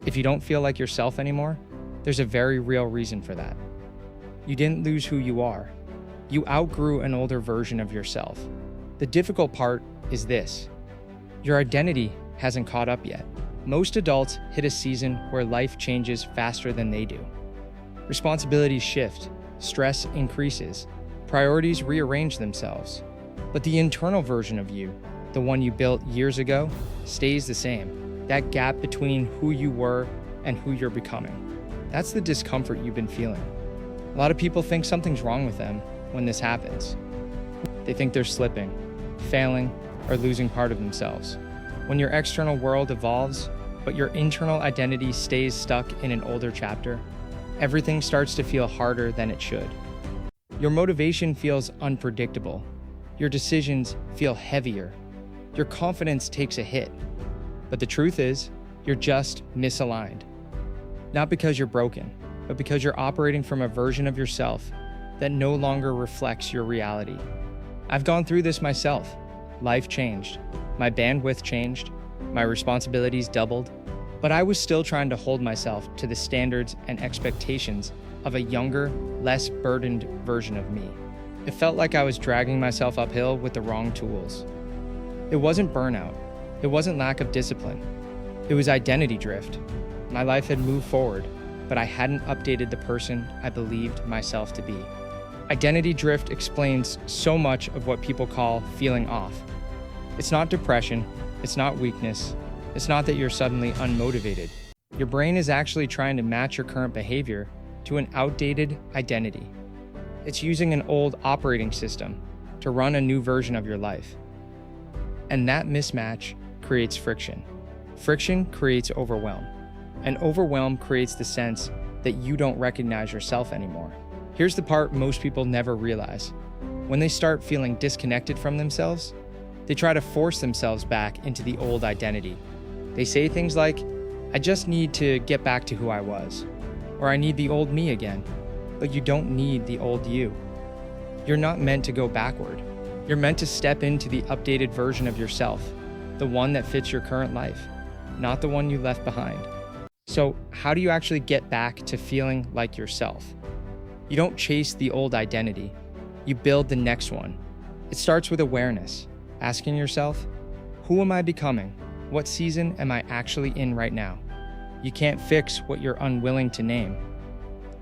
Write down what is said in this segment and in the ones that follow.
If you don't feel like yourself anymore, there's a very real reason for that. You didn't lose who you are. You outgrew an older version of yourself. The difficult part is this: your identity hasn't caught up yet. Most adults hit a season where life changes faster than they do. Responsibilities shift, stress increases, priorities rearrange themselves. But the internal version of you, the one you built years ago, stays the same. That gap between who you were and who you're becoming. That's the discomfort you've been feeling. A lot of people think something's wrong with them when this happens. They think they're slipping, failing, or losing part of themselves. When your external world evolves, but your internal identity stays stuck in an older chapter, everything starts to feel harder than it should. Your motivation feels unpredictable. Your decisions feel heavier. Your confidence takes a hit. But the truth is, you're just misaligned. Not because you're broken, but because you're operating from a version of yourself that no longer reflects your reality. I've gone through this myself. Life changed. My bandwidth changed. My responsibilities doubled. But I was still trying to hold myself to the standards and expectations of a younger, less burdened version of me. It felt like I was dragging myself uphill with the wrong tools. It wasn't burnout. It wasn't lack of discipline. It was identity drift. My life had moved forward, but I hadn't updated the person I believed myself to be. Identity drift explains so much of what people call feeling off. It's not depression. It's not weakness. It's not that you're suddenly unmotivated. Your brain is actually trying to match your current behavior to an outdated identity. It's using an old operating system to run a new version of your life. And that mismatch creates friction. Friction creates overwhelm. And overwhelm creates the sense that you don't recognize yourself anymore. Here's the part most people never realize. When they start feeling disconnected from themselves, they try to force themselves back into the old identity. They say things like, I just need to get back to who I was, or I need the old me again. But you don't need the old you. You're not meant to go backward. You're meant to step into the updated version of yourself, the one that fits your current life, not the one you left behind. So how do you actually get back to feeling like yourself? You don't chase the old identity. You build the next one. It starts with awareness, asking yourself, who am I becoming? What season am I actually in right now? You can't fix what you're unwilling to name.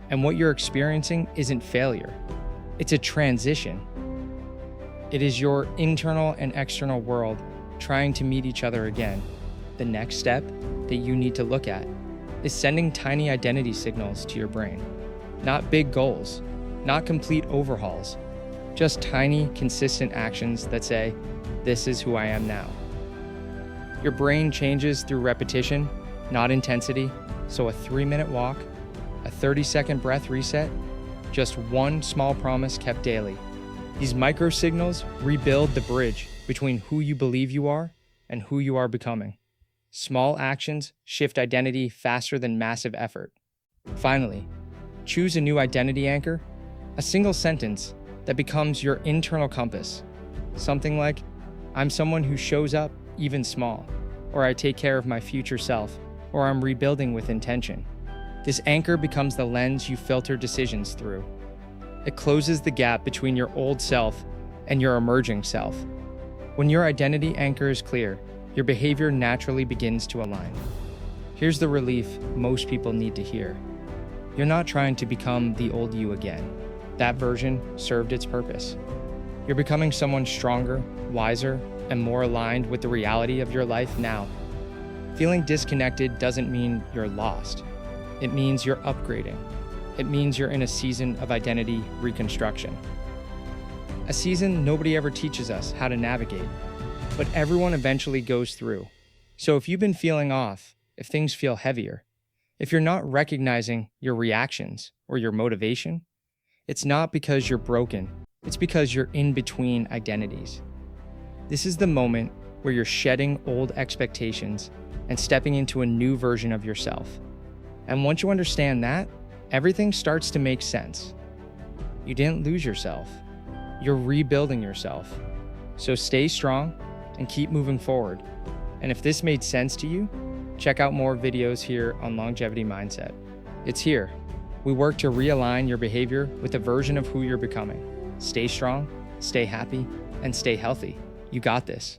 And what you're experiencing isn't failure. It's a transition. It is your internal and external world trying to meet each other again. The next step that you need to look at is sending tiny identity signals to your brain. Not big goals, not complete overhauls, just tiny, consistent actions that say, this is who I am now. Your brain changes through repetition, not intensity, so a 3-minute walk, a 30-second breath reset, just one small promise kept daily. These micro signals rebuild the bridge between who you believe you are and who you are becoming. Small actions shift identity faster than massive effort. Finally, choose a new identity anchor, a single sentence that becomes your internal compass. Something like, I'm someone who shows up even small, or I take care of my future self, or I'm rebuilding with intention. This anchor becomes the lens you filter decisions through. It closes the gap between your old self and your emerging self. When your identity anchor is clear, your behavior naturally begins to align. Here's the relief most people need to hear. You're not trying to become the old you again. That version served its purpose. You're becoming someone stronger, wiser, and more aligned with the reality of your life now. Feeling disconnected doesn't mean you're lost. It means you're upgrading. It means you're in a season of identity reconstruction. A season nobody ever teaches us how to navigate, but everyone eventually goes through. So if you've been feeling off, if things feel heavier, if you're not recognizing your reactions or your motivation, it's not because you're broken. It's because you're in between identities. This is the moment where you're shedding old expectations and stepping into a new version of yourself. And once you understand that, everything starts to make sense. You didn't lose yourself. You're rebuilding yourself. So stay strong and keep moving forward. And if this made sense to you, Check out more videos here on longevity mindset. It's here. We work to realign your behavior with a version of who you're becoming. Stay strong, stay happy, and stay healthy. You got this.